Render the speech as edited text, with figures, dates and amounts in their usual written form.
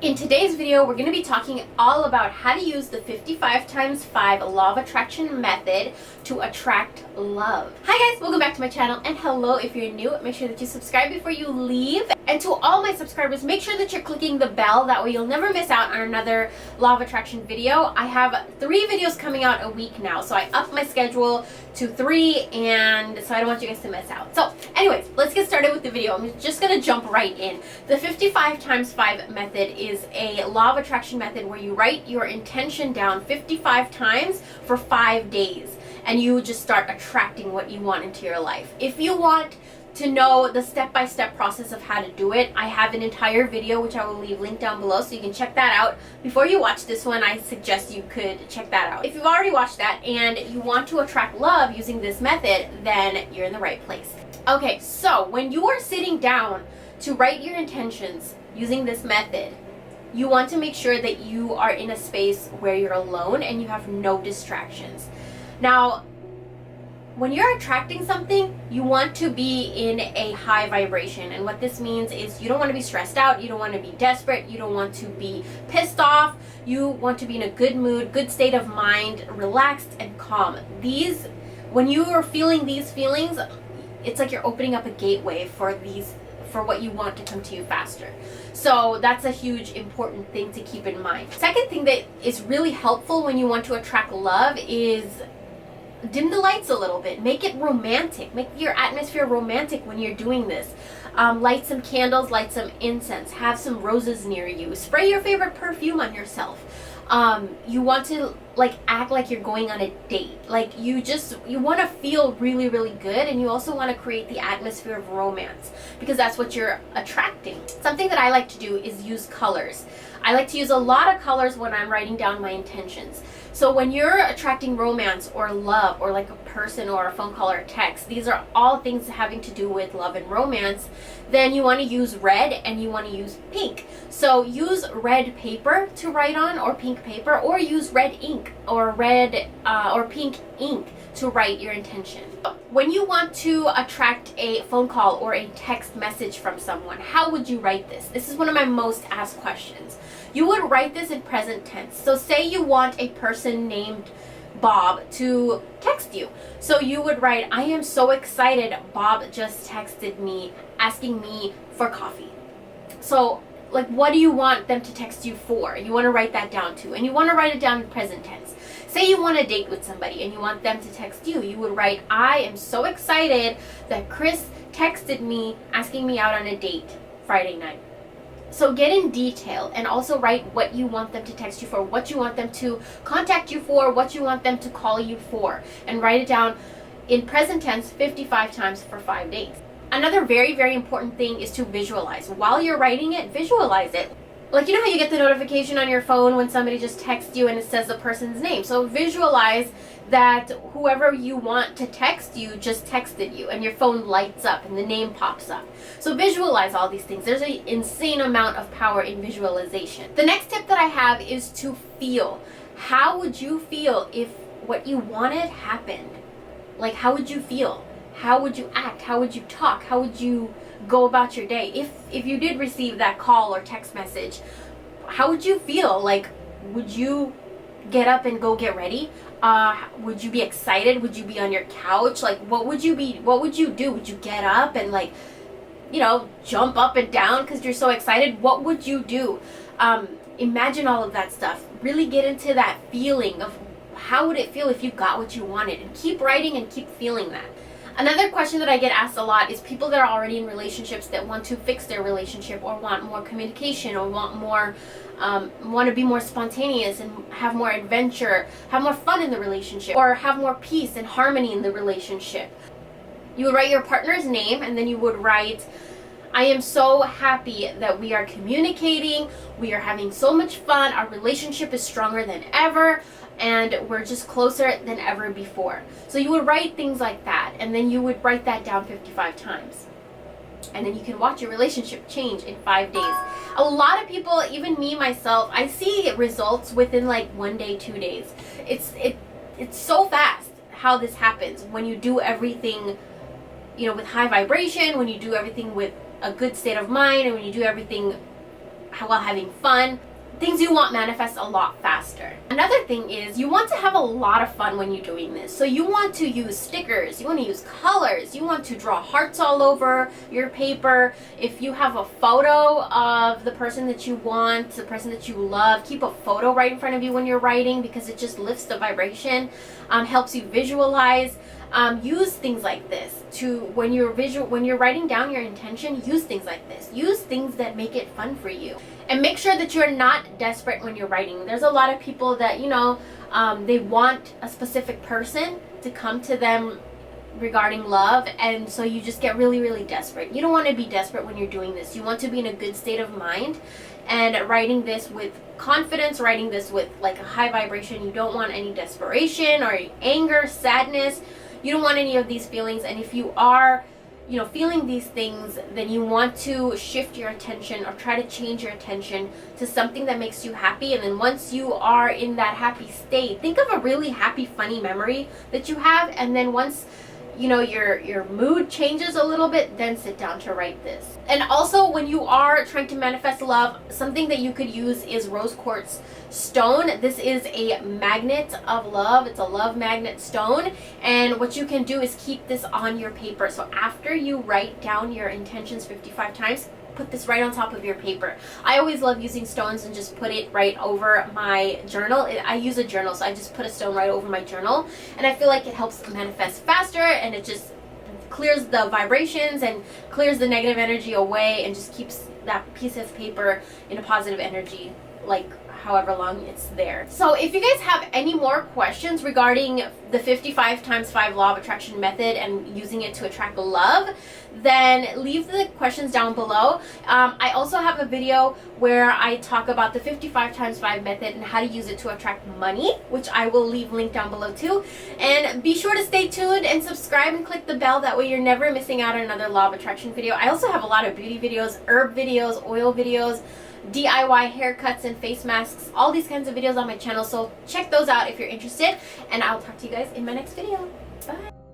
In today's video, we're going to be talking all about how to use the 55 times 5 law of attraction method to attract love. Hi guys, welcome back to my channel, and hello if you're new. Make sure that you subscribe before you leave. And to all my subscribers, make sure that you're clicking the bell. That way you'll never miss out on another law of attraction video. I have 3 videos coming out a week now, so I upped my schedule to 3, and so I don't want you guys to miss out. So anyways, let's get started with the video. I'm just going to jump right in. The 55 times 5 method is a law of attraction method where you write your intention down 55 times for 5 days, and you just start attracting what you want into your life. If you want to know the step-by-step process of how to do it, I have an entire video which I will leave linked down below, so you can check that out. Before you watch this one, I suggest you could check that out. If you've already watched that and you want to attract love using this method, then you're in the right place. Okay, so when you are sitting down to write your intentions using this method, you want to make sure that you are in a space where you're alone and you have no distractions. Now, when you're attracting something, you want to be in a high vibration. And what this means is you don't want to be stressed out, you don't want to be desperate, you don't want to be pissed off, you want to be in a good mood, good state of mind, relaxed and calm. When you are feeling these feelings, it's like you're opening up a gateway for what you want to come to you faster. So that's a huge important thing to keep in mind. Second thing that is really helpful when you want to attract love is dim the lights a little bit. Make it romantic. Make your atmosphere romantic when you're doing this. Light some candles, light some incense, have some roses near you. Spray your favorite perfume on yourself. You want to act like you're going on a date. You want to feel really, really good, and you also want to create the atmosphere of romance because that's what you're attracting. Something that I like to do is use colors. I like to use a lot of colors when I'm writing down my intentions. So when you're attracting romance or love or like a person or a phone call or a text, these are all things having to do with love and romance, then you want to use red and you want to use pink. So use red paper to write on, or pink paper, or use red ink or red or pink ink to write your intention. When you want to attract a phone call or a text message from someone, how would you write this? This is one of my most asked questions. You would write this in present tense. So say you want a person named Bob to text you. So you would write, I am so excited, Bob just texted me asking me for coffee. So what do you want them to text you for? You want to write that down too. And you want to write it down in present tense. Say you want to date with somebody and you want them to text you. You would write, I am so excited that Chris texted me asking me out on a date Friday night. So get in detail and also write what you want them to text you for, what you want them to contact you for, what you want them to call you for, and write it down in present tense 55 times for 5 days. Another very, very important thing is to visualize. While you're writing it, visualize it. You know how you get the notification on your phone when somebody just texts you and it says the person's name? So visualize that whoever you want to text you just texted you, and your phone lights up and the name pops up. So visualize all these things. There's an insane amount of power in visualization. The next tip that I have is to feel. How would you feel if what you wanted happened? How would you feel? How would you act? How would you talk? How would you go about your day? If you did receive that call or text message, how would you feel? Would you get up and go get ready? Would you be excited? Would you be on your couch? What would you do? Would you get up and jump up and down because you're so excited? What would you do? Imagine all of that stuff. Really get into that feeling of how would it feel if you got what you wanted, and keep writing and keep feeling that. Another question that I get asked a lot is people that are already in relationships that want to fix their relationship, or want more communication, or want to be more spontaneous and have more adventure, have more fun in the relationship, or have more peace and harmony in the relationship. You would write your partner's name, and then you would write, I am so happy that we are communicating, we are having so much fun, our relationship is stronger than ever, and we're just closer than ever before. So you would write things like that, and then you would write that down 55 times. And then you can watch your relationship change in 5 days. A lot of people, even me myself, I see results within 1 day, 2 days. It's so fast how this happens when you do everything, with high vibration, when you do everything with a good state of mind, and when you do everything while having fun. Things you want manifest a lot faster. Another thing is you want to have a lot of fun when you're doing this. So you want to use stickers, you want to use colors, you want to draw hearts all over your paper. If you have a photo of the person that you want, the person that you love, keep a photo right in front of you when you're writing, because it just lifts the vibration, helps you visualize. Use things like this to when you're writing down your intention. Use things like this. Use things that make it fun for you, and make sure that you're not desperate when you're writing. There's a lot of people that, you know, they want a specific person to come to them regarding love, and so you just get really, really desperate. You don't want to be desperate when you're doing this. You want to be in a good state of mind, and writing this with confidence, writing this with like a high vibration. You don't want any desperation or anger, sadness. You don't want any of these feelings. And if you are, you know, feeling these things, then you want to shift your attention or try to change your attention to something that makes you happy. And then once you are in that happy state, think of a really happy, funny memory that you have. And then once, you know, your mood changes a little bit, then sit down to write this. And also, when you are trying to manifest love, something that you could use is rose quartz stone. This is a magnet of love. It's a love magnet stone, and what you can do is keep this on your paper. So after you write down your intentions 55 times, put this right on top of your paper. I always love using stones and just put it right over my journal. I use a journal, so I just put a stone right over my journal, and I feel like it helps manifest faster, and it just clears the vibrations and clears the negative energy away, and just keeps that piece of paper in a positive energy, like however long it's there. So if you guys have any more questions regarding the 55 times 5 law of attraction method and using it to attract love, then leave the questions down below. I also have a video where I talk about the 55 times 5 method and how to use it to attract money, which I will leave linked down below too. And be sure to stay tuned and subscribe and click the bell, that way you're never missing out on another law of attraction video. I also have a lot of beauty videos, herb videos, oil videos, DIY haircuts and face masks, all these kinds of videos on my channel, so check those out if you're interested, and I'll talk to you guys in my next video.